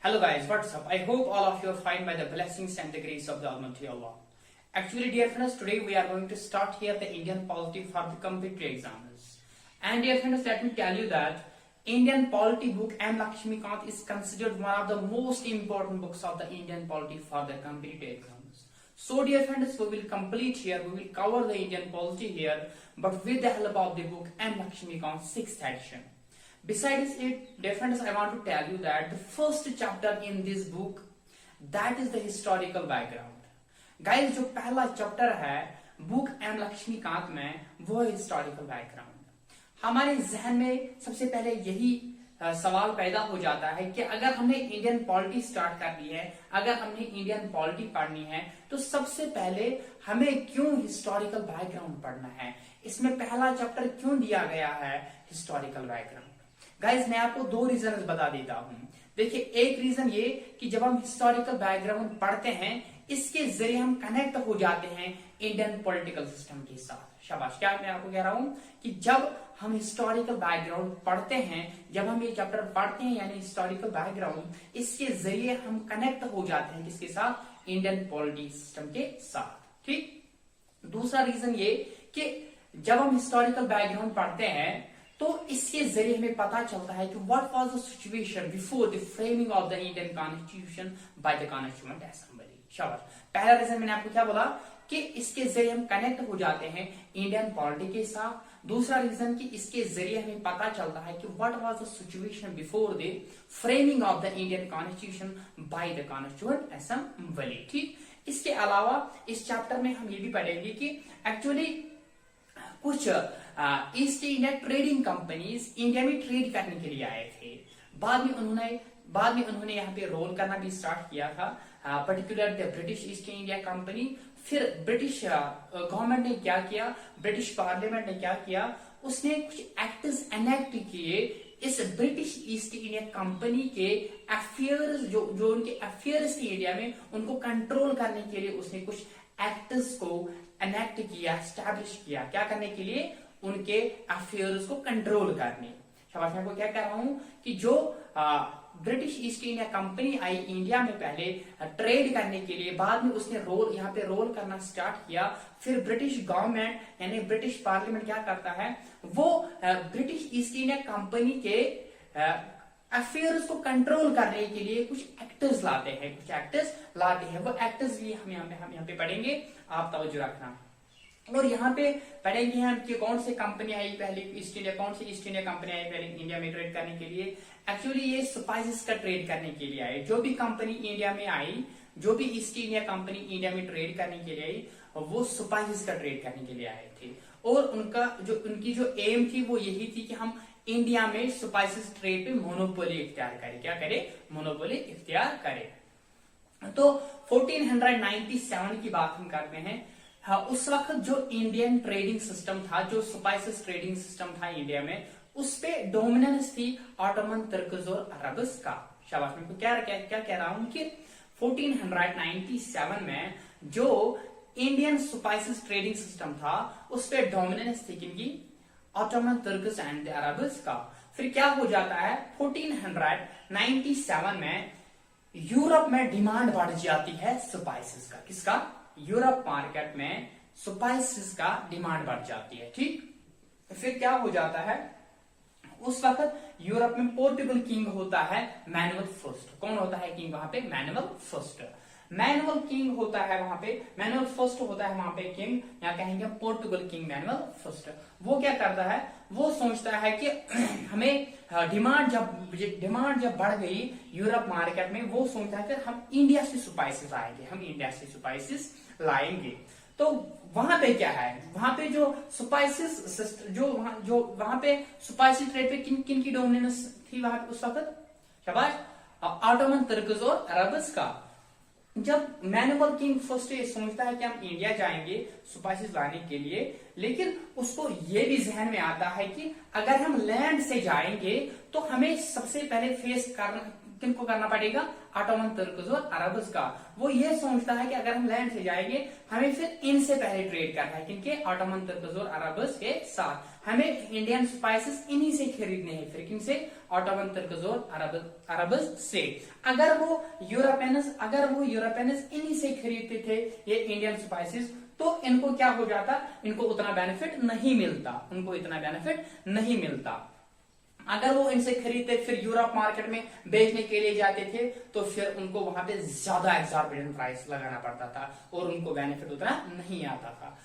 Hello guys, what's up? I hope all of you are fine by the blessings and the grace of the Almighty Allah. Actually, dear friends, today we are going to start here the Indian polity for the competitive exams. And dear friends, let me tell you that Indian polity book M. Lakshmikant is considered one of the most important books of the Indian polity for the competitive exams. So dear friends, we will complete here, we will cover the Indian polity here, but with the help of the book M. Lakshmikant 6th edition. Besides it, dear friends, I want to tell you that the first chapter in this book, that is the historical background. Guys, जो पहला chapter है book M Laxmikant में वो है historical background. हमारे जहन में सबसे पहले यही सवाल पैदा हो जाता है कि अगर हमने इंडियन पॉलिटी स्टार्ट कर ली है, अगर हमने इंडियन पॉलिटी पढ़नी है, तो सबसे पहले हमें क्यों हिस्टोरिकल बैकग्राउंड पढ़ना है, इसमें पहला चैप्टर क्यों दिया गया है हिस्टोरिकल बैकग्राउंड। गाइज, मैं आपको दो रीजन बता देता हूं। देखिए, एक रीजन ये कि जब हम हिस्टोरिकल बैकग्राउंड पढ़ते हैं, इसके जरिए हम कनेक्ट हो जाते हैं इंडियन पॉलिटिकल सिस्टम के साथ। शाबाश, क्या मैं आपको कह रहा हूं कि जब हम हिस्टोरिकल बैकग्राउंड पढ़ते हैं, जब हम ये चैप्टर पढ़ते हैं यानी हिस्टोरिकल बैकग्राउंड, इसके जरिए हम कनेक्ट हो जाते हैं किसके साथ? इंडियन पॉलिटी सिस्टम के साथ। ठीक। दूसरा रीजन ये कि जब हम हिस्टोरिकल बैकग्राउंड पढ़ते हैं तो इसके जरिए हमें पता चलता है कि what was the situation before the framing of the Indian constitution by the constituent assembly. शाबाश। पहला रीजन मैंने आपको क्या बोला कि इसके जरिए हम कनेक्ट हो जाते हैं इंडियन पॉलिटी के साथ। दूसरा रीजन कि इसके जरिए हमें पता चलता है कि what was the situation before the framing of the Indian constitution by the constituent assembly. ठीक। इसके अलावा इस चैप्टर में हम ये भी पढ़ेंगे कि एक्चुअली कुछ east India trading companies India में ट्रेड करने के लिए आए थे। बाद में उन्होंने यहाँ पे रोल करना भी स्टार्ट किया था, particular the British east India company. फिर ब्रिटिश गवर्नमेंट ने क्या किया, ब्रिटिश पार्लियामेंट ने क्या किया, उसने कुछ एक्ट्स एनेक्ट किए इस ब्रिटिश ईस्ट इंडिया कंपनी के अफेयर्स, जो उनके अफेयर्स थे इंडिया में, उनको कंट्रोल करने के लिए उसने कुछ एक्ट्स को एनेक्ट किया, एस्टैब्लिश किया। क्या करने के लिए? उनके अफेयर्स को कंट्रोल करने। शाबाश। मैं आपको क्या कह रहा हूं कि जो ब्रिटिश ईस्ट इंडिया कंपनी आई इंडिया में पहले ट्रेड करने के लिए, बाद में उसने यहाँ पे रोल करना स्टार्ट किया। फिर ब्रिटिश गवर्नमेंट यानी ब्रिटिश पार्लियामेंट क्या करता है, वो ब्रिटिश ईस्ट इंडिया कंपनी के अफेयर्स को कंट्रोल करने के लिए कुछ एक्टर्स लाते हैं। वो एक्टर्स भी हम यहाँ पे पढ़ेंगे, आप तवज्जो रखना। और यहाँ पे पढ़ेंगे हम कि कौन सी कंपनी आई पहले ईस्ट इंडिया कंपनी आई पहले इंडिया में ट्रेड करने के लिए। एक्चुअली ये स्पाइसेस का ट्रेड करने के लिए आए। जो भी कंपनी इंडिया में आई, जो भी ईस्ट इंडिया कंपनी इंडिया में ट्रेड करने के लिए आई, वो स्पाइसेस का ट्रेड करने के लिए आए थे। और उनकी जो एम थी वो यही थी कि हम इंडिया में स्पाइसेस ट्रेड पे मोनोपोली इख्तियार करें। क्या करें? मोनोपोली इख्तियार करें। तो 1497 की बात हम करते हैं। हाँ, उस वक्त जो इंडियन ट्रेडिंग सिस्टम था, जो स्पाइसेस ट्रेडिंग सिस्टम था इंडिया में, उस पे डोमिनेंस थी ऑटोमन, तुर्क्स और अरब्स का। शाबाश। मैं क्या कह रहा हूं कि 1497 में जो इंडियन स्पाइसेस ट्रेडिंग सिस्टम था, उस पे डोमिनेंस थी किनकी? Ottoman, Turks and the Arabs का। फिर क्या हो जाता है 1497 में यूरोप में डिमांड बढ़ जाती है स्पाइसेस का। किसका? यूरोप मार्केट में स्पाइसेस का डिमांड बढ़ जाती है। ठीक। फिर क्या हो जाता है, उस वक्त यूरोप में पोर्टुगल किंग होता है मैनुअल फर्स्ट। कौन होता है किंग वहां पे? Manual first. मैनुअल किंग होता है वहां पे, मैनुअल फर्स्ट होता है वहां पे किंग, या कहेंगे पोर्टुगल किंग मैनुअल फर्स्ट। वो क्या करता है, वो सोचता है कि हमें डिमांड जब बढ़ गई यूरोप मार्केट में, वो सोचता है कि हम इंडिया से स्पाइसेस आएंगे, हम इंडिया से स्पाइसेस लाएंगे। तो वहां पे क्या है, वहां पे जो स्पाइसेस वहां पे स्पाइसेस ट्रेड पे किन की डोमिनेंस थी वहां पे उस वक्त? शाबाश। ऑटोमन, तुर्क्स और अरब्स का। जब मैनुअल किंग फर्स्ट सोचता है कि हम इंडिया जाएंगे स्पाइसेस लाने के लिए, लेकिन उसको ये भी जहन में आता है कि अगर हम लैंड से जाएंगे तो हमें सबसे पहले फेस किनको करना पड़ेगा? ऑटोमन तुर्क्स और अरब्स का। वो ये सोचता है कि अगर हम लैंड से जाएंगे हमें फिर इनसे पहले ट्रेड करना है, किनके, ऑटोमन तुर्क्स और अरब्स के साथ। हमें इंडियन स्पाइसेस इन्हीं से खरीदने हैं, फिर किनसे, ऑटोमन तुर्क्स और अरब्स से। अगर वो यूरोपियंस इन्हीं से खरीदते थे ये इंडियन स्पाइसेस, तो इनको क्या हो जाता, इनको उतना बेनिफिट नहीं मिलता। अगर वो इनसे खरीदते फिर यूरोप मार्केट में बेचने के लिए जाते थे, तो फिर उनको वहां पे ज्यादा एक्सॉर्बिडेंट प्राइस लगाना पड़ता था और उनको बेनिफिट उतना नहीं आता था।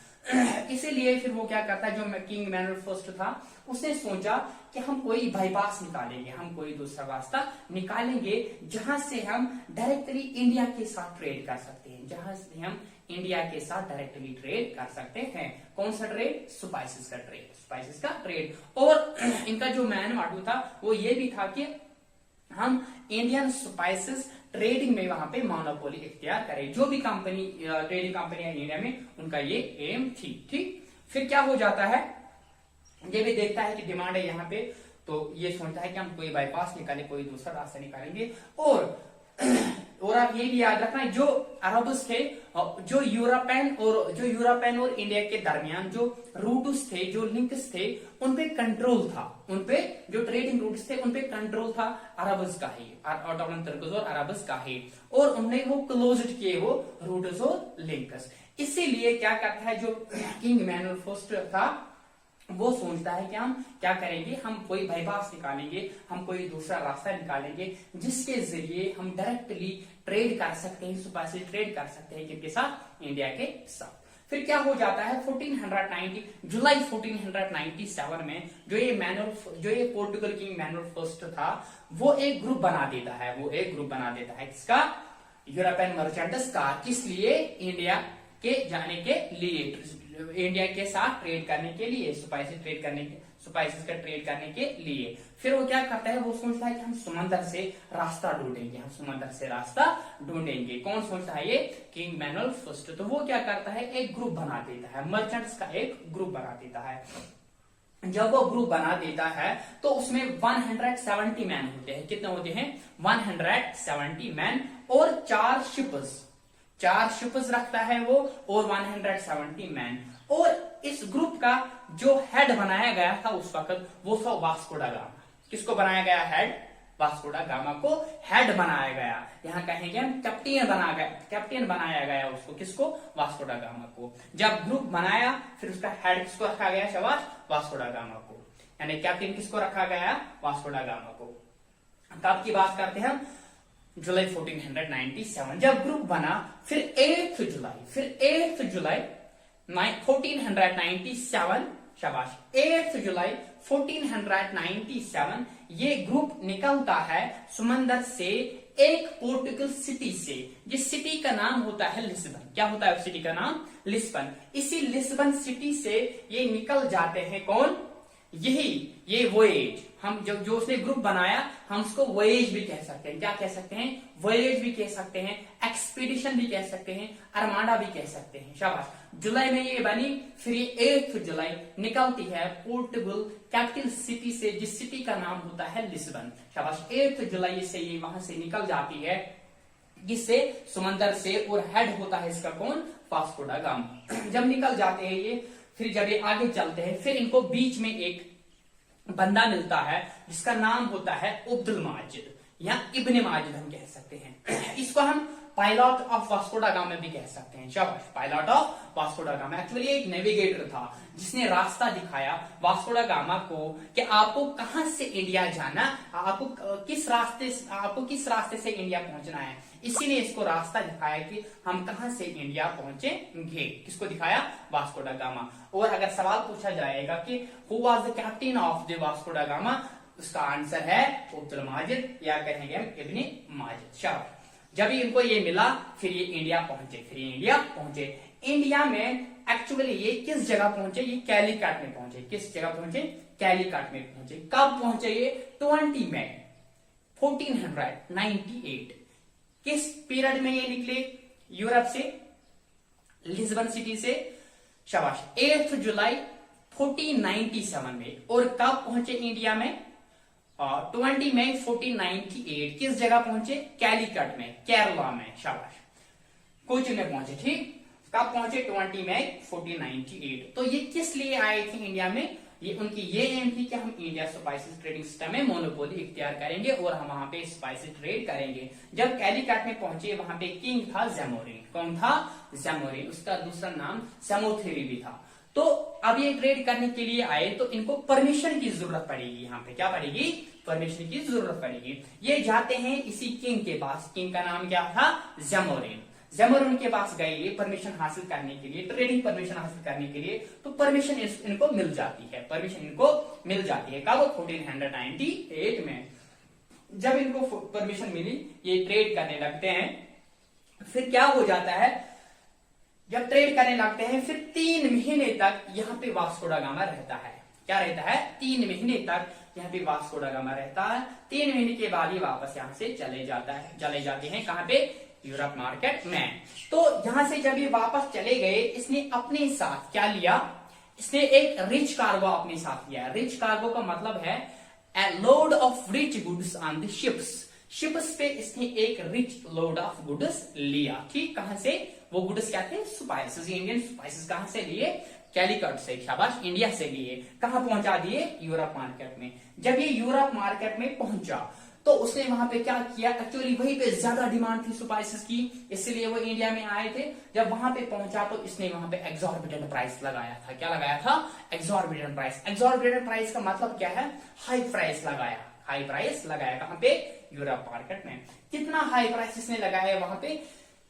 इसीलिए फिर वो क्या करता है, जो किंग मैनुअल फर्स्ट था, उसने सोचा कि हम कोई बाईपास निकालेंगे, हम कोई दूसरा रास्ता निकालेंगे जहां से हम डायरेक्टली इंडिया के साथ ट्रेड कर सकते हैं, कौन सा ट्रेड, स्पाइसेस का ट्रेड। और इनका जो मैन मोटिव था वो ये भी था कि हम इंडियन स्पाइसेस ट्रेडिंग में वहां पे मोनोपोली इख्तियार करें। जो भी कंपनी ट्रेडिंग कंपनी है इंडिया में, उनका ये एम थी। ठीक, फिर क्या हो जाता है, ये भी देखता है कि डिमांड है यहाँ पे, तो ये सोचता है कि हम कोई बाईपास निकालें, कोई दूसरा रास्ता निकालेंगे। और आप ये भी याद रखना, जो अरब्स थे, जो यूरोपियन और इंडिया के दरमियान जो रूट्स थे, जो लिंक्स थे, उनपे कंट्रोल था, जो ट्रेडिंग रूट्स थे उनपे कंट्रोल था अरब्स का ही, ऑटोमन तुर्क्स और अरब्स का ही, और उन्होंने वो क्लोज किए वो रूट्स और लिंक्स। इसीलिए क्या करता है जो किंग मैनुअल फर्स्ट था, वो सोचता है कि हम क्या करेंगे, हम कोई बाईपास निकालेंगे, हम कोई दूसरा रास्ता निकालेंगे जिसके जरिए हम डायरेक्टली ट्रेड कर सकते हैं, स्पाइसेस ट्रेड कर सकते हैं, किनके साथ, इंडिया के साथ। फिर क्या हो जाता है, जुलाई 1497 में जो ये पोर्टुगल किंग मैनुअल फर्स्ट था, वो एक ग्रुप बना देता है, किसका, यूरोपियन मर्चेंट्स का। किस लिए, इंडिया के जाने के लिए, इंडिया के साथ ट्रेड करने के लिए, स्पाइसेस का ट्रेड करने के लिए। फिर वो क्या करता है, वो सोचता है कि हम समंदर से रास्ता ढूंढेंगे। कौन सोचता है, ये किंग मैनुअल फर्स्ट। तो वो क्या करता है, एक ग्रुप बना देता है, मर्चेंट्स का एक ग्रुप बना देता है। जब वो ग्रुप बना देता है तो उसमें 170 मैन होते हैं। कितने होते हैं, 170 मैन, और 4 शिप्स रखता है वो, और 170 मैन। और इस ग्रुप का जो हेड बनाया गया था उस वक्त, वो था वास्को डा गामा। किसको बनाया गया हेड, वास्को डा गामा को हेड बनाया गया। यहाँ कहेंगे हम कैप्टन बनाया गया उसको, किसको, वास्को डा गामा को। जब ग्रुप बनाया फिर उसका हेड किसको रखा गया, शाबाश, वास्को डा गामा को, यानी कैप्टन किसको रखा गया, वास्को डा गामा को। कब की बात करते हैं हम, जुलाई 1497 जब ग्रुप बना। फिर 8th जुलाई 1497, शाबाश, 8th जुलाई 1497 ये ग्रुप निकलता है समंदर से एक पोर्टुगल सिटी से, जिस सिटी का नाम होता है लिस्बन। क्या होता है उस सिटी का नाम, लिस्बन। इसी लिस्बन सिटी से ये निकल जाते हैं, कौन, ये वोएज। हम जो उसने ग्रुप बनाया, हम उसको वोएज भी कह सकते हैं। क्या कह सकते हैं, वोएज भी कह सकते हैं, एक्सपीडिशन भी कह सकते हैं, अरमाडा भी कह सकते हैं, शाबाश। जुलाई में ये बनी। फिर ये 8th जुलाई निकलती है पोर्टुगल कैपिटल सिटी से, जिस सिटी का नाम होता है लिस्बन, शाबाश। 8th जुलाई से ये वहां से निकल जाती है, जिससे समंदर से, और हेड होता है इसका कौन, वास्को डा गामा। जब निकल जाते हैं ये, फिर जब ये आगे चलते हैं, फिर इनको बीच में एक बंदा मिलता है जिसका नाम होता है अब्दुल माजिद, या इब्ने माजिद हम कह सकते हैं। इसको हम पायलट ऑफ वास्को डा गामा भी कह सकते हैं, शाबाश, पायलट ऑफ वास्को डा गामा। एक्चुअली एक नेविगेटर था जिसने रास्ता दिखाया वास्को डा गामा को कि आपको कहां से इंडिया जाना, आपको किस रास्ते से इंडिया पहुंचना है। इसीलिए इसको रास्ता दिखाया कि हम कहां से इंडिया पहुंचेंगे। किसको दिखाया, वास्को डा गामा। और अगर सवाल पूछा जाएगा कि who was the captain of the Vasco डा गामा, उसका आंसर है अब्दुल माजिद, या कहेंगे हम इब्ने माजिद, शाबाश। जब इनको ये मिला, फिर ये इंडिया पहुंचे। इंडिया में एक्चुअली ये किस जगह पहुंचे, ये कैलीकट में पहुंचे। किस जगह पहुंचे, कैलीकट में पहुंचे। कब पहुंचे ये, 20 मई 1498। किस पीरियड में ये निकले यूरोप से, लिस्बन सिटी से, शाबाश, 8th जुलाई 1497 में। और कब पहुंचे इंडिया में, 20 मई 1498 किस जगह पहुंचे? कैलीकट में, केरला में, शाबाश, कोचीन में पहुंचे। ठीक, कब पहुंचे? 20 मई 1498। तो ये किस लिए आए थे इंडिया में? ये उनकी ये एम थी कि हम इंडिया स्पाइसेस ट्रेडिंग सिस्टम में मोनोपोली इख्तियार करेंगे और हम वहां पे स्पाइसेस ट्रेड करेंगे। जब कैलीकट में पहुंचे वहां पे किंग था जैमोरिन। कौन था? जैमोरिन। उसका दूसरा नाम सेमोथेरी भी था। तो अब ये ट्रेड करने के लिए आए तो इनको परमिशन की जरूरत पड़ेगी। यहाँ पे क्या पड़ेगी? परमिशन की जरूरत पड़ेगी। ये जाते हैं इसी किंग के पास। किंग का नाम क्या था? जैमोरिन। जैमोरिन के पास गए ये परमिशन हासिल करने के लिए, ट्रेडिंग परमिशन हासिल करने के लिए। तो परमिशन इनको मिल जाती है, परमिशन इनको मिल जाती है। कब? 1498 में जब इनको परमिशन मिली ये ट्रेड करने लगते हैं। फिर क्या हो जाता है? जब ट्रेड करने लगते हैं फिर 3 महीने तक यहाँ पे वास्को दा गामा रहता है। क्या रहता है? 3 महीने तक यहाँ पे वास्को दा गामा रहता है। 3 महीने के बाद ही वापस यहाँ से चले जाते हैं। कहाँ पे? यूरोप मार्केट में। तो यहां से जब ये वापस चले गए, इसने अपने साथ क्या लिया? इसने एक रिच कार्गो अपने साथ लिया। रिच कार्गो का मतलब है a load of rich goods on the ships. Ships पे इसने एक रिच लोड ऑफ गुड्स लिया। ठीक, कहां से? वो गुड्स क्या थे? Spices, Indian spices. कहां से लिए? कैलीकट से, शाबाश, इंडिया से लिए। कहां पहुंचा दिए? यूरोप मार्केट में। जब ये यूरोप मार्केट में पहुंचा तो उसने वहां पे क्या किया? एक्चुअली वहीं पे ज्यादा डिमांड थी स्पाइसेस की, इसलिए वो इंडिया में आए थे। जब वहां पे पहुंचा तो इसने वहां पे एक्सॉर्बिटेंट प्राइस लगाया था। क्या लगाया था? Exorbitant price. एक्सॉर्बिटेंट प्राइस का मतलब क्या है? हाई प्राइस लगाया। हाई प्राइस लगाया। कहां पे? यूरोप मार्केट में। कितना हाई प्राइस इसने लगाया वहां पे?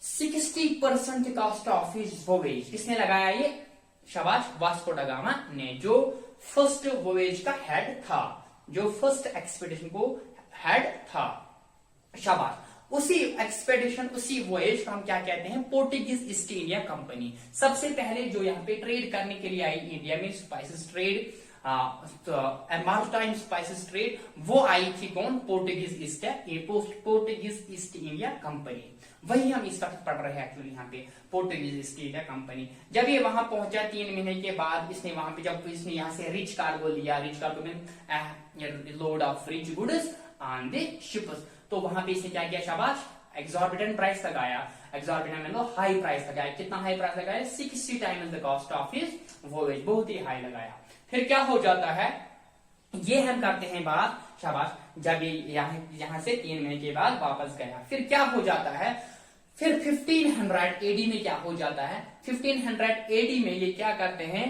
60% कॉस्ट ऑफ हिज वोवेज। किसने लगाया ये? शाबाश, वास्को दा गामा ने, जो फर्स्ट वोवेज का हेड था, जो फर्स्ट एक्सपीडिशन को हेड था। शाबाश। उसी एक्सपेडिशन, उसी वोएज को हम क्या कहते हैं? Portuguese east India company. सबसे पहले जो यहाँ पे ट्रेड करने के लिए आई इंडिया में, spices trade, maritime spices trade, वो आई थी कौन? Portuguese east India company. वही हम इस वक्त पढ़ रहे हैं एक्चुअली यहाँ पे, पोर्टुगीज ईस्ट इंडिया कंपनी। जब ये वहां पहुंचा 3 महीने के बाद, इसने वहां पे जब इसने यहाँ से रिच कार्गो लिया, रिच कार्गो में load of rich goods on the ships, तो वहां पे इसने क्या किया? शाबाश, एक्सॉर्बिटेंट प्राइस लगाया। एक्सॉर्बिटेंट मतलब हाई प्राइस लगाया। कितना हाई प्राइस लगाया? 60 times the cost of his voyage. बहुत ही हाई लगाया। फिर क्या हो जाता है? ये हम करते हैं बात, शाबाश, जब ये यहां से 3 महीने के बाद वापस गया। फिर क्या हो जाता है? फिर 1500 एडी में क्या हो जाता है? 1500 एडी में ये क्या करते हैं?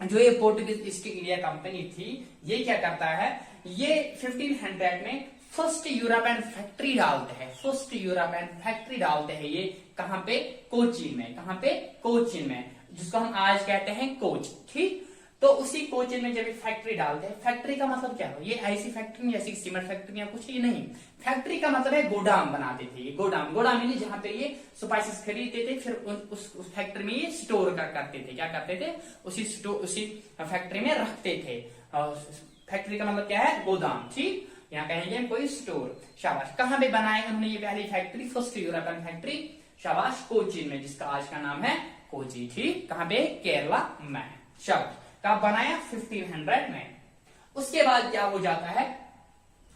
जो ये पोर्टुगीज ईस्ट इंडिया कंपनी थी, ये क्या करता है? ये 1500 में फर्स्ट यूरोपियन फैक्ट्री डालते हैं। फर्स्ट यूरोपियन फैक्ट्री डालते हैं ये कहां पे? कोचीन में। कहां पे? कोचीन में, जिसको हम आज कहते हैं कोच। ठीक, तो उसी कोचीन में जब फैक्ट्री डालते हैं, फैक्ट्री का मतलब क्या है? ये ऐसी फैक्ट्री जैसे सीमेंट फैक्ट्री या कुछ, ये नहीं। फैक्ट्री का मतलब है गोदाम बनाते थे। ये गोदाम, गोदाम यानी जहां पे ये स्पाइसेस खरीदते थे, फिर उस फैक्ट्री में ये स्टोर करते थे। क्या करते थे? उसी फैक्ट्री में रखते थे। फैक्ट्री का मतलब क्या है? गोदाम। ठीक, यहाँ कहेंगे कोई स्टोर। शाबाश। कहां पे बनाए उन्होंने ये पहली फैक्ट्री? फर्स्ट यूरोपियन फैक्ट्री, शाबाश, कोचीन में, जिसका आज का नाम है कोची। ठीक, कहां पे? केरला में। शाबाश। कब बनाया? 1500 में। उसके बाद क्या हो जाता है?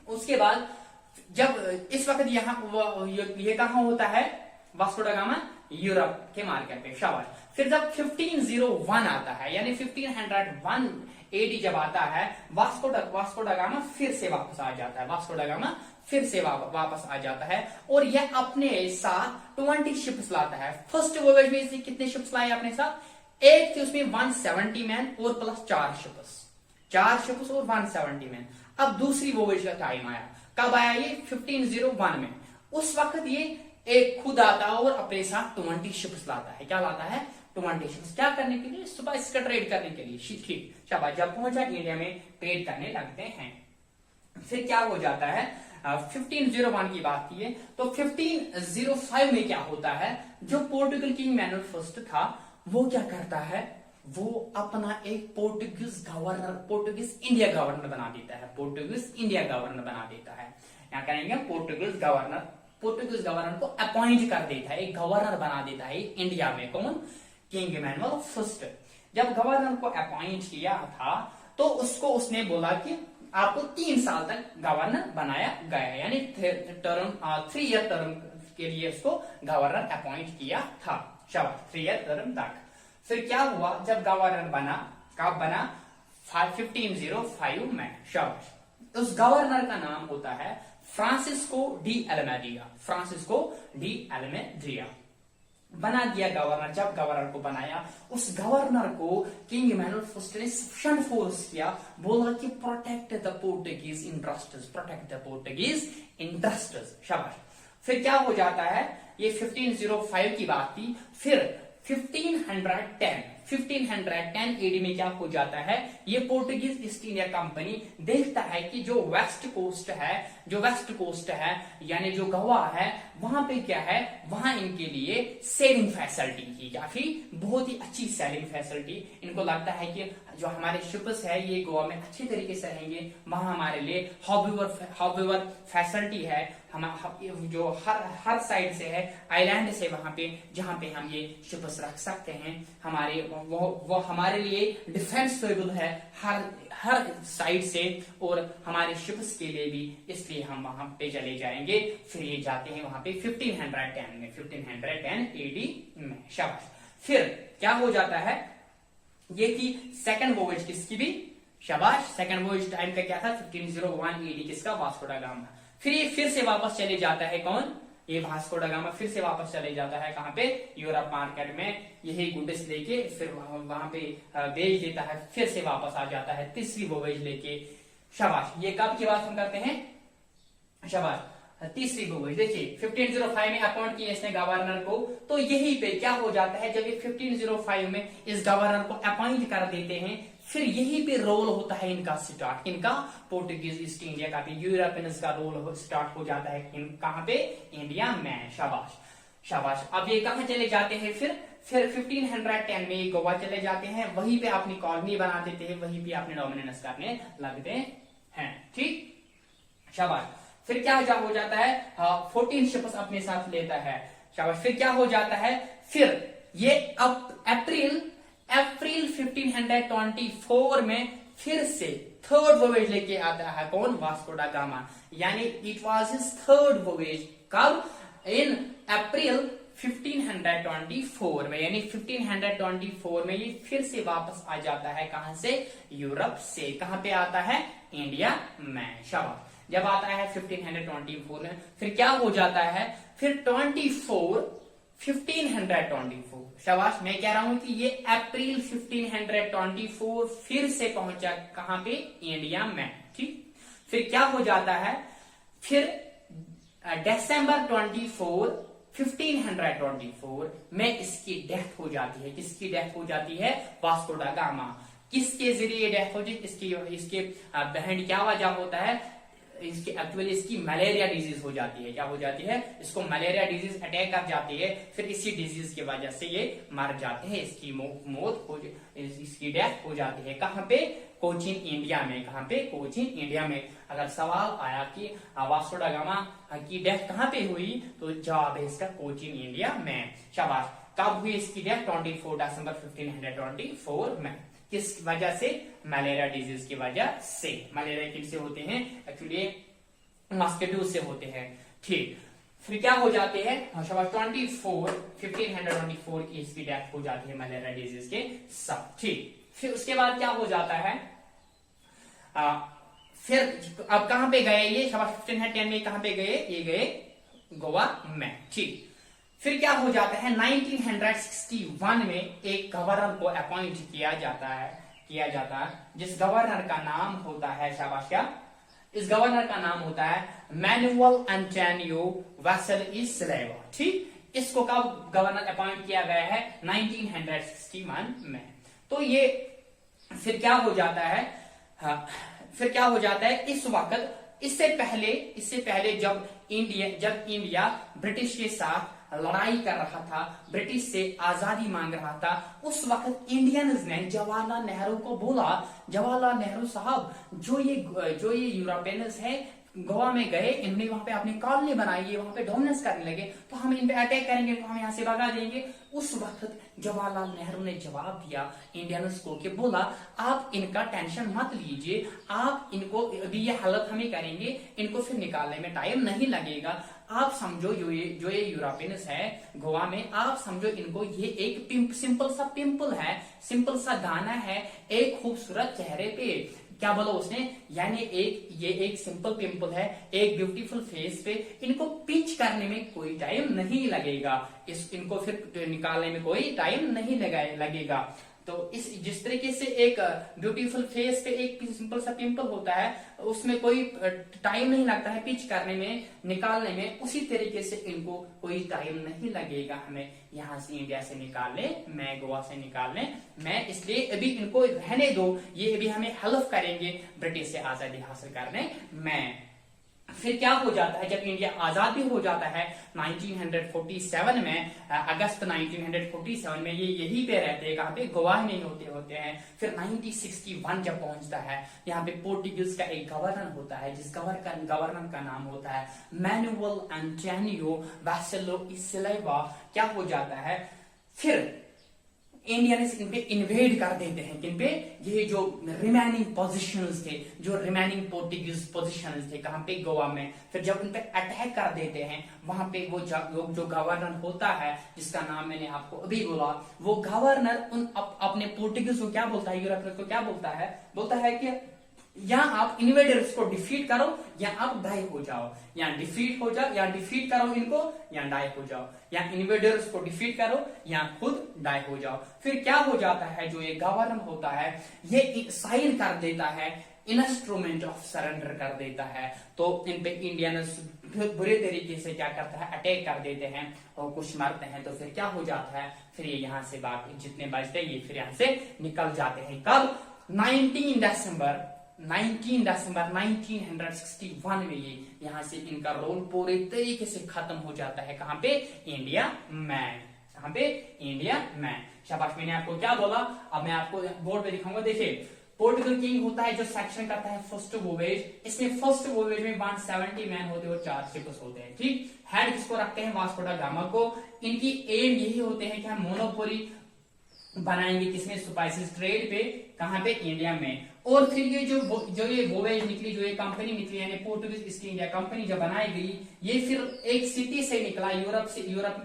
उसके बाद जब इस वक्त ये कहां होता है? वास्को दा गामा यूरोप के मार्केट पे। शाबाश। फिर जब 1501 आता है, यानी 1501 एडी जब आता है, वास्को दा गामा फिर से वापस आ जाता है। वास्को दा गामा फिर से वापस आ जाता है और यह अपने साथ 20 शिप्स लाता है। फर्स्ट वोवेज में इसने कितने शिप्स लाए अपने साथ? एक थी उसमें 170 मैन और प्लस 4 शिप्स और 170 मैन। अब दूसरी वोवेज का टाइम आया। कब आया ये? 1501 में। उस वक्त ये एक खुद आता है और अपने साथ 20 शिप्स लाता है। क्या लाता है? 20 शिप्स। क्या करने के लिए? स्पाइस का ट्रेड करने के लिए। ठीक, शाबाश। जब पहुंचा इंडिया में ट्रेड करने लगते हैं। फिर क्या हो जाता है? 1501 की बात की है तो 1505 में क्या होता है? जो पोर्टुगल किंग मैनुअल फर्स्ट था, वो क्या करता है? वो अपना एक पोर्टुगीज इंडिया गवर्नर बना देता है। पोर्टुगीज इंडिया गवर्नर बना देता है। यहाँ करेंगे पोर्टुगीज गवर्नर को अपॉइंट कर देता है, एक गवर्नर बना देता है इंडिया में। कौन? King manual first. जब गवर्नर को अपॉइंट किया था तो उसको उसने बोला कि आपको 3 साल तक गवर्नर बनाया गया, यानी टर्म 3 ईयर टर्म के लिए उसको गवर्नर अपॉइंट किया था। शाबाश, 3 ईयर टर्म तक। फिर क्या हुआ जब गवर्नर बना, कब बना? 1505 में। शाबाश। उस गवर्नर का नाम होता है फ्रांसिस्को डी अल्मेडिया। फ्रांसिस्को डी अल्मेडिया बना दिया गवर्नर। जब गवर्नर को बनाया, उस गवर्नर को किंग इमैनुअल फर्स्ट ने सफिशिएंट फोर्स किया, बोला कि protect the Portuguese interests, protect the Portuguese interests. शाबाश। फिर क्या हो जाता है? ये 1505 की बात थी। फिर 1510 एडी में क्या हो जाता है? ये पोर्टुगीज ईस्ट इंडिया कंपनी देखता है कि जो वेस्ट कोस्ट है यानी जो गोवा है, वहां पे क्या है, वहां इनके लिए सेलिंग फैसिलिटी की, काफी बहुत ही अच्छी सेलिंग फैसिलिटी। इनको लगता है कि जो हमारे शिप्स है ये गोवा में अच्छी तरीके से रहेंगे, वहां हमारे लिए हॉबीवर फैसिलिटी है, हम जो हर साइड से है, आइलैंड से वहां पे जहां पे हम ये शिप्स रख सकते हैं, हमारे वो हमारे लिए डिफेंसेबल है हर साइड से, और हमारे शिप्स के लिए भी, इसलिए हम वहां पे चले जाएंगे। फिर ये जाते हैं वहां पे 1510 एडी में। शाबाश। फिर क्या हो जाता है? ये थी सेकंड वोयेज किसकी भी? शाबाश। सेकंड वोयेज टाइम का क्या था? 1501 एडी किसका? वास्को दा गामा। फिर ये फिर से वापस चले जाता है, कौन? ये वास्को दा गामा फिर से वापस चले जाता है कहां पे? यूरोप मार्केट में। यही गुड्स लेके फिर वहां पे बेच देता है, फिर से वापस आ जाता है तीसरी वोयेज लेके। शाबाश। ये कब की बात हम करते हैं? शाबाश, तीसरी वोयेज। देखिए 1505 में अपॉइंट किया इसने गवर्नर को, तो यही पे क्या हो जाता है, जब ये 1505 में इस गवर्नर को अपॉइंट कर देते हैं, फिर यही पे रोल होता है इनका स्टार्ट, इनका पोर्टुगीज ईस्ट इंडिया का भी, यूरोपियंस का रोल स्टार्ट हो जाता है कहां पे? इंडिया में। शाबाश शाबाश। अब ये कहां चले जाते हैं? फिर 1510 में ये गोवा चले जाते हैं, वहीं पे अपनी कॉलोनी बना देते हैं, वहीं पे अपने डोमिनेंस करने लगते हैं। ठीक, शाबाश। फिर क्या हो जाता है? 14 शिप्स अपने साथ लेता है। शाबाश। फिर क्या हो जाता है? फिर ये अब अप्रैल 1524 में फिर से थर्ड वोयेज लेके आता है, कौन? वास्को दा गामा। यानी इट वाज हिज थर्ड वोयेज। कब? इन अप्रैल 1524 में, यानी 1524 में ये फिर से वापस आ जाता है, कहां से? यूरोप से। कहां पे आता है? इंडिया में। शाबाश। जब आता है 1524 में, फिर क्या हो जाता है? फिर 1524। शाबाश। मैं कह रहा हूं कि ये अप्रैल 1524 फिर से पहुंचा कहां पे? इंडिया में। ठीक। फिर क्या हो जाता है? फिर दिसंबर 24 1524 में इसकी डेथ हो जाती है। किसकी डेथ हो जाती है? वास्को दा गामा। किसके जरिए डेथ हो जाती? इसके बहन क्या वजह होता है? इसकी मलेरिया डिजीज हो जाती है। क्या हो जाती है? इसको मलेरिया डिजीज अटैक कर जाती है, फिर इसी डिजीज की वजह से ये मर जाते हैं, इसकी मौत हो, इसकी डेथ हो जाती है। कहां पे? कोचीन इंडिया में। कहां पे? कोचीन इंडिया में। अगर सवाल आया कि वास्को दा गामा की डेथ कहां पे हुई, तो जवाब है इसका कोचीन इंडिया में। शाबाश। कब हुई इसकी डेथ? 24 दिसंबर 1524 में। किस वजह से? मलेरिया डिजीज की वजह से। मलेरिया किससे होते हैं? एक्चुअली मस्किटो से होते हैं। ठीक। फिर क्या हो जाते हैं? 1524 की इसकी डेथ हो जाती है मलेरिया डिजीज के साथ। ठीक। फिर उसके बाद क्या हो जाता है? फिर अब कहां पे गए ये? 1510 में कहां पे गए? ये गए गोवा में। ठीक। फिर क्या हो जाता है? 1961 में एक गवर्नर को अपॉइंट किया जाता है, जिस गवर्नर का नाम होता है, शाबाश, क्या? इस गवर्नर का नाम होता है मैनुअल एंटोनियो वासेली सिल्वा। ठीक। इसको कब गवर्नर अपॉइंट किया गया है? 1961 में। तो ये फिर क्या हो जाता है? फिर क्या हो जाता है? इस वक्त इससे पहले जब इंडिया ब्रिटिश के साथ लड़ाई कर रहा था, ब्रिटिश से आजादी मांग रहा था, उस वक्त इंडियंस ने जवाहरलाल नेहरू को बोला, जवाहरलाल नेहरू साहब, जो ये यूरोपियंस है, गोवा में गए, इन्होंने वहां पे अपनी कॉलोनी बनाई, वहां पे डोमिनेंस करने लगे, तो हम इन पे अटैक करेंगे, तो हम यहाँ से भगा देंगे। उस वक्त जवाहरलाल नेहरू ने जवाब दिया इंडियंस को कि बोला आप इनका टेंशन मत लीजिए, आप इनको अभी ये हालत हम ही करेंगे, इनको फिर निकालने में टाइम नहीं लगेगा। आप समझो जो ये यूरोपियंस है गोवा में, आप समझो इनको ये एक सिंपल सा पिंपल है, सिंपल सा दाना है एक खूबसूरत चेहरे पे। क्या बोला उसने, यानी ये एक सिंपल पिंपल है एक ब्यूटीफुल फेस पे, इनको पिंच करने में कोई टाइम नहीं लगेगा, इनको फिर निकालने में कोई टाइम नहीं लगेगा। तो जिस तरीके से एक ब्यूटीफुल फेस पे एक सिंपल सा पिंपल होता है, उसमें कोई टाइम नहीं लगता है पिंच करने में, निकालने में, उसी तरीके से इनको कोई टाइम नहीं लगेगा हमें यहाँ से इंडिया से निकालने में, गोवा से निकालने में। इसलिए अभी इनको रहने दो, ये अभी हमें हेल्प करेंगे ब्रिटिश से आजादी हासिल करने में। फिर क्या हो जाता है, जब इंडिया आजाद भी हो जाता है 1947 में, अगस्त 1947 में, ये यहीं पे रहते हैं, कहां पे, गोवा नहीं होते हैं। फिर 1961 जब पहुंचता है, यहाँ पे पोर्टुगीज का एक गवर्नर होता है, जिस गवर्नर का नाम होता है मैनुअल एंटोनियो वासेलो सिल्वा। क्या हो जाता है, फिर इंडियंस इन पे इन्वेड कर देते हैं, किन पे, ये जो रिमेनिंग पोजीशंस थे, जो रिमेनिंग पोर्टुगीज पोजीशंस थे, कहां पे, गोवा में। फिर जब उन पे अटैक कर देते हैं, वहां पे वो जो गवर्नर होता है, जिसका नाम मैंने आपको अभी बोला, वो गवर्नर अपने पोर्टुगीज को क्या बोलता है, यूरोपियन को क्या बोलता है कि या आप इन्वेडर्स को डिफीट करो या आप डाई हो जाओ, या डिफीट हो जाओ, या डिफीट करो इनको, या डाई हो जाओ, या इन्वेडर्स को डिफीट करो या खुद डाई हो जाओ। फिर क्या हो जाता है, जो ये गवर्नर होता है ये साइन कर देता है, इंस्ट्रूमेंट ऑफ सरेंडर कर देता है। तो इन पे इंडियंस बुरे तरीके से क्या करता है, अटैक कर देते हैं और कुछ मारते हैं। तो फिर क्या हो जाता है, फिर ये यहाँ से बाकी जितने बचते हैं ये फिर यहाँ से निकल जाते हैं। कब, 19 दिसंबर 1961 में ये यहाँ से इनका रोल पूरे तरीके से खत्म हो जाता है। कहां पे, इंडिया में, कहां पे, इंडिया में। शाबाश, मैंने आपको क्या बोला, अब मैं आपको बोर्ड पे दिखाऊंगा। देखिए, पोर्टुगल किंग होता है जो सेक्शन करता है फर्स्ट वोवेज, इसमें फर्स्ट वोवेज में 170 मैन होते हैं और 4 शिप्स होते हैं, ठीक। हेड किसको रखते हैं, वास्को दा गामा को। इनकी एम यही होते हैं कि हम मोनोपोली बनाएंगे, किसमें, स्पाइसेस ट्रेड पे, कहां पे, इंडिया में। और फिर ये जो ये वोवेज निकली, जो ये कंपनी निकली, यानी पोर्टुगीज ईस्ट इंडिया कंपनी जब बनाई गई, ये फिर एक सिटी से निकला, यूरोप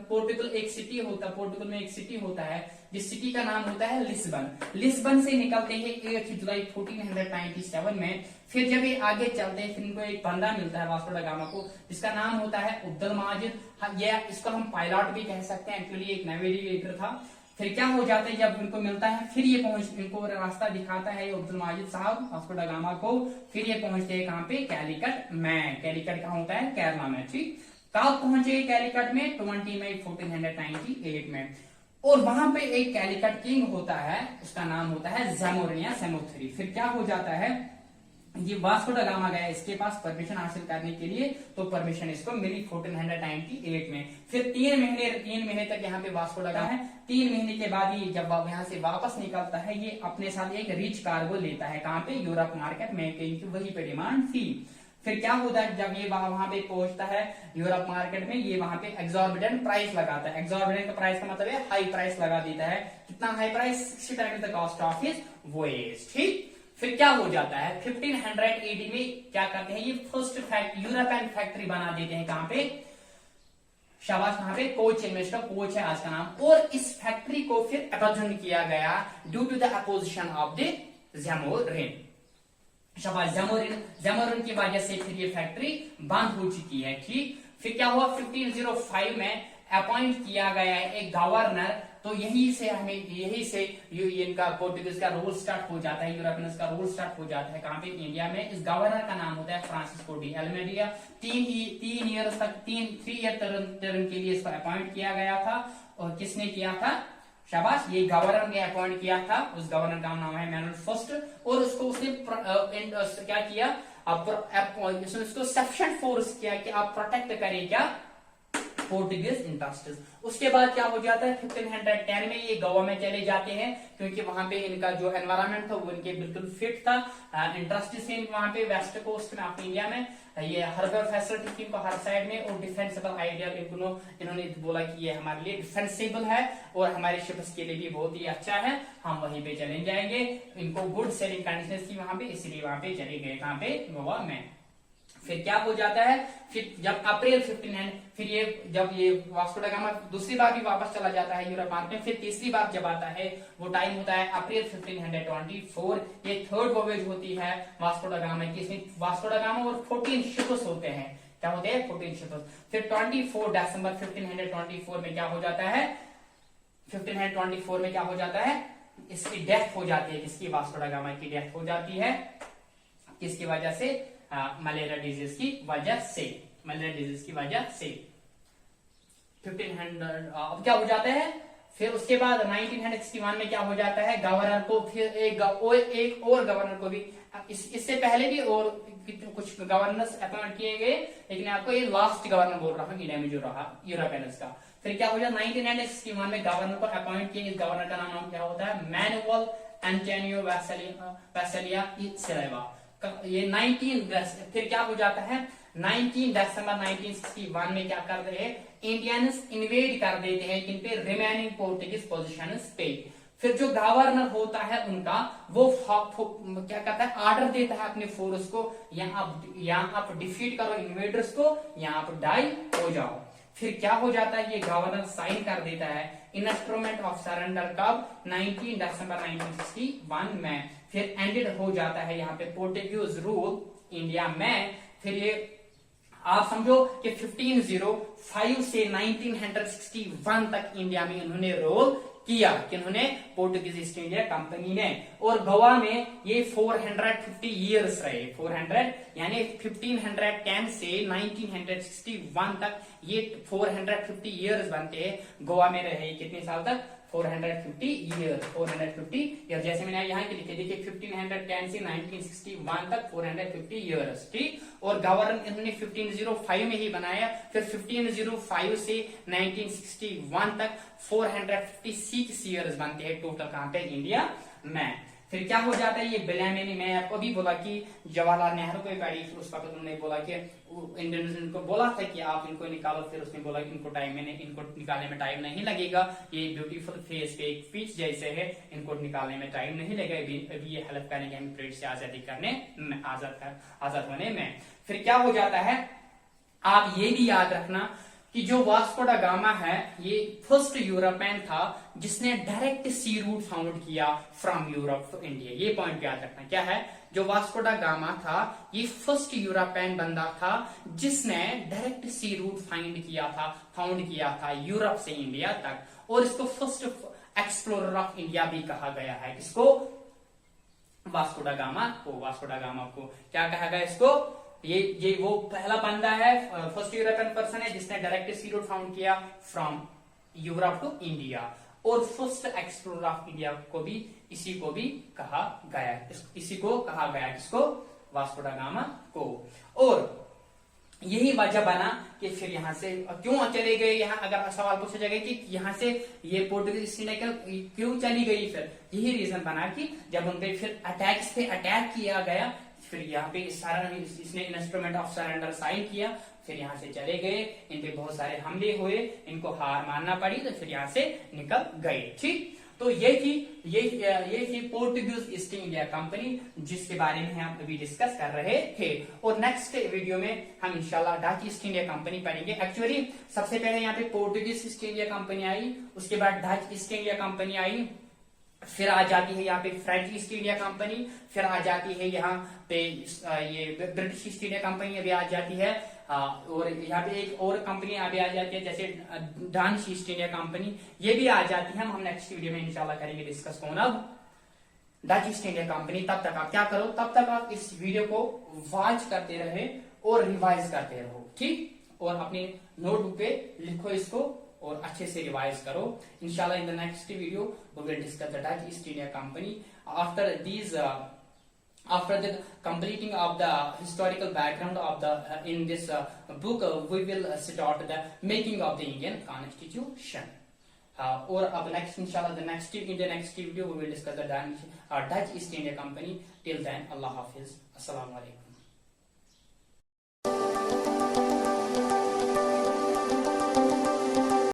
पोर्टुगल एक सिटी होता है, पोर्टुगल में एक सिटी होता है, जिस सिटी का नाम होता है लिस्बन से निकलते हैं 8 जुलाई 1497 में। फिर जब ये आगे चलते हैं, फिर इनको एक बंदा मिलता है वास्को दा गामा को, जिसका नाम होता है अब्दुल माजिद। ये इसको हम पायलट भी कह सकते हैं, एक्चुअली एक नेविगेटर था। फिर क्या हो जाता है, जब इनको मिलता है, फिर ये इनको रास्ता दिखाता है अब्दुल माजिद साहब वास्को दा गामा को। फिर ये पहुंचते हैं कहां पे, कैलिकट में। कैलिकट कहां होता है, केरला में, ठीक। कब पहुंचे कैलिकट में, 20 मई 1498 में। और वहां पे एक कैलिकट किंग होता है, उसका नाम होता है सेमोथ्री। फिर क्या हो जाता है, ये वास्को दा गामा गया इसके पास परमिशन हासिल करने के लिए, तो परमिशन इसको मिली 1498 में। फिर 3 महीने तक यहाँ पे वास्को दा गामा है। 3 महीने के बाद ये जब यहाँ से वापस निकलता है, ये अपने साथ एक रिच कार्गो लेता है, कहाँ पे, यूरोप मार्केट में, क्योंकि वही पे डिमांड थी। फिर क्या होता है, जब ये वहां पे पहुंचता है यूरोप मार्केट में, ये वहां पे एग्जॉर्बिडेंट प्राइस लगाता है। एग्जॉर्बिडेंट का प्राइस का मतलब है हाई प्राइस लगा देता है। कितना high price, 60 times the cost of his voyage, ठीक। फिर क्या हो जाता है, 1580 में क्या करते हैं, ये फर्स्ट यूरोपियन फैक्ट्री बना देते हैं, कहां पे, शाबाश, कहां पे, कोच इन्वेस्टर, कोच है आज का नाम। और इस फैक्ट्री को फिर अबंडन किया गया due to the opposition of the Zamorin. शाबाश, ज़ैमोरिन की वजह से फिर ये फैक्ट्री बंद हो चुकी है, ठीक। फिर क्या हुआ, 1505 में अपॉइंट किया गया है एक गवर्नर। तो यही से इनका पोर्टुगीज का रूल स्टार्ट हो जाता है, यूरोपियंस का रूल स्टार्ट हो जाता है, कहां पे, इंडिया में। इस गवर्नर का नाम होता है फ्रांसिस्को डी अल्मेडिया। 3 ईयर टर्म के लिए इसको अपॉइंट किया गया था। और किसने किया था, शाबाश, ये गवर्नर ने अपॉइंट किया था। उस गवर्नर का नाम है मैनुअल फर्स्ट। और उसको उसने क्या किया, उसको सफिशिएंट फोर्स किया कि आप प्रोटेक्ट करें क्या, पोर्टुगीज इंटरेस्ट। उसके बाद क्या हो जाता है 1510 में ये गोवा में चले जाते हैं, क्योंकि वहां पे इनका जो एनवायरमेंट था वो इनके बिल्कुल फिट था। इंटरेस्ट से वहां पे वेस्ट कोस्ट में अपने इंडिया में ये हर्बल फैसिलिटी थी इनको हर साइड में, और डिफेंसिबल आइडिया इन्होंने बोला कि ये हमारे लिए डिफेंसिबल है और हमारे शिप्स के लिए भी बहुत ही अच्छा है, हम वहीं पे चले जाएंगे। इनको गुड सेलिंग कंडीशन थी वहां पे, इसलिए वहां पे चले गए, कहां पे, गोवा में। फिर क्या हो जाता है, फिर जब अप्रैल 15 फिर ये जब ये वास्को दा गामा दूसरी बार भी वापस चला जाता है यूरोप में, फिर तीसरी बार जब आता है वो टाइम होता है अप्रैल 1524। ये थर्ड वॉयेज होती है वास्को दा गामा की। इसमें वास्को दा गामा और 14 शिप्स होते हैं, क्या होते हैं 14 शिप्स। फिर 24 दिसंबर 1524 में क्या हो जाता है, 1524 में क्या हो जाता है, इसकी डेथ हो जाती है। किसकी, वास्को दा गामा की डेथ हो जाती है। किसकी वजह से, मलेरिया डिजीज की वजह से, मलेरिया डिजीज की वजह से 1500। अब क्या हो जाता है, फिर उसके बाद 1961 में क्या हो जाता है, गवर्नर को फिर एक और गवर्नर को भी, इससे पहले भी और कुछ गवर्नर्स अपॉइंट किए गए, लेकिन आपको ये लास्ट गवर्नर बोल रहा हूँ इंडिया में जो रहा यूरोपियंस का। फिर क्या हो जाता है 1961 में गवर्नर को अपॉइंट किए। इस गवर्नर का नाम क्या होता है, मैनुअल एंटोनियो वैसेलिया सिल्वा। ये 19 फिर क्या हो जाता है 19 दिसंबर 1961 में क्या कर रहे हैं, इंडियंस इन्वेड कर देते हैं किन पे, रिमेनिंग पोर्टुगीज पोजीशंस पे। फिर जो गवर्नर होता है उनका वो क्या करता है, ऑर्डर देता है अपने फोर्स को, यहाँ आप डिफीट करो इन्वेडर्स को, यहाँ आप डाई हो जाओ। फिर क्या हो जाता है, ये गवर्नर साइन कर देता है इंस्ट्रूमेंट ऑफ सरेंडर कब, 19 दिसंबर 1961 में। फिर एंडेड हो जाता है यहाँ पे पोर्टुगीज रूल इंडिया में। फिर ये आप समझो कि 1505 से 1961 तक इंडिया में इन्होंने रोल किया, किन्होंने, पोर्टुगीज ईस्ट इंडिया कंपनी ने। और गोवा में ये 450 इयर्स रहे, 400 यानी 1510 से 1961 तक ये 450 इयर्स बनते हैं गोवा में रहे। कितने साल तक, 450 ईयर, 450 ईयर। जैसे मैंने यहाँ के लिखे, देखिए 1510 से 1961 तक 450 इयर्स, ठीक। और गवर्नर इन्होंने 1505 में ही बनाया। फिर 1505 से 1961 तक 456 इयर्स बनते हैं टोटल, कहां पे, इंडिया में। फिर क्या हो जाता है, ये बिलामेनी, मैं आपको भी बोला कि जवाहरलाल नेहरू को पड़ी, फिर उस वक्त उन्होंने बोला कि इंडियन को बोला था कि आप इनको निकालो, फिर उसने बोला कि इनको निकालने में टाइम नहीं लगेगा, ये ब्यूटीफुल फेस पे एक पीच जैसे है, इनको निकालने में टाइम नहीं लगेगा, अभी ये हेल्प करेंगे हम ब्रिटिश से आजादी करने, आजाद होने में। फिर क्या हो जाता है, आप ये भी याद रखना कि जो वास्को डा गामा है ये फर्स्ट यूरोपियन था जिसने डायरेक्ट सी रूट फाउंड किया फ्रॉम यूरोप टू इंडिया। ये पॉइंट याद रखना, क्या है, जो वास्को डा गामा था ये फर्स्ट यूरोपियन बंदा था जिसने डायरेक्ट सी रूट फाउंड किया था यूरोप से इंडिया तक, और इसको फर्स्ट एक्सप्लोरर ऑफ इंडिया भी कहा गया है। इसको वास्को डा गामा को क्या कहा गया, इसको ये वो पहला बंदा है, फर्स्ट यूरोपियन पर्सन है जिसने डायरेक्ट सी रूट फाउंड किया फ्रॉम यूरोप टू इंडिया, और फर्स्ट एक्सप्लोरर ऑफ इंडिया को भी इसी को भी कहा गया, इसी को कहा गया, किसको, वास्को डा गामा को। और यही वजह बना कि फिर यहाँ से क्यों चले गए, यहाँ अगर सवाल पूछा जाएगा कि यहाँ से ये पोर्टुगीज इंडिया क्यों चली गई, फिर यही रीजन बना कि जब उन पे फिर अटैक्स पे अटैक किया गया, फिर यहाँ पे इसने इंस्ट्रूमेंट ऑफ सरेंडर साइन किया, फिर यहाँ से चले गए, इन पे बहुत सारे हमले हुए, इनको हार मानना पड़ी, तो फिर यहाँ से निकल गए, ठीक। तो ये थी पोर्टुगीज ईस्ट इंडिया कंपनी, जिसके बारे में हम अभी डिस्कस कर रहे थे। और नेक्स्ट वीडियो में हम इंशाल्लाह डच ईस्ट इंडिया कंपनी पढ़ेंगे। एक्चुअली सबसे पहले यहाँ पे पोर्टुगीज ईस्ट इंडिया कंपनी आई, उसके बाद डच ईस्ट इंडिया कंपनी आई, फिर आ जाती है यहाँ पे फ्रेंच ईस्ट इंडिया कंपनी, फिर आ जाती है यहाँ पे ये ब्रिटिश ईस्ट इंडिया कंपनी अभी आ जाती है, और यहाँ पे एक और कंपनी अभी आ जाती है जैसे डानिश ईस्ट इंडिया कंपनी, ये भी आ जाती है। हम नेक्स्ट वीडियो में इंशाल्लाह करेंगे डिस्कस कौन, अब डच ईस्ट इंडिया कंपनी। तब तक आप क्या करो, तब तक आप इस वीडियो को वॉच करते रहे और रिवाइज करते रहो, ठीक। और अपने नोटबुक पे लिखो इसको और अच्छे से रिवाइज करो। इंशाल्लाह in the next video we will discuss the Dutch East India company. After these After the completing of the historical background of the in this book, we will start the making of the Indian Constitution. Or next, inshallah, in the next video we will discuss the Dutch East India Company. Till then, Allah Hafiz. Assalamu alaikum.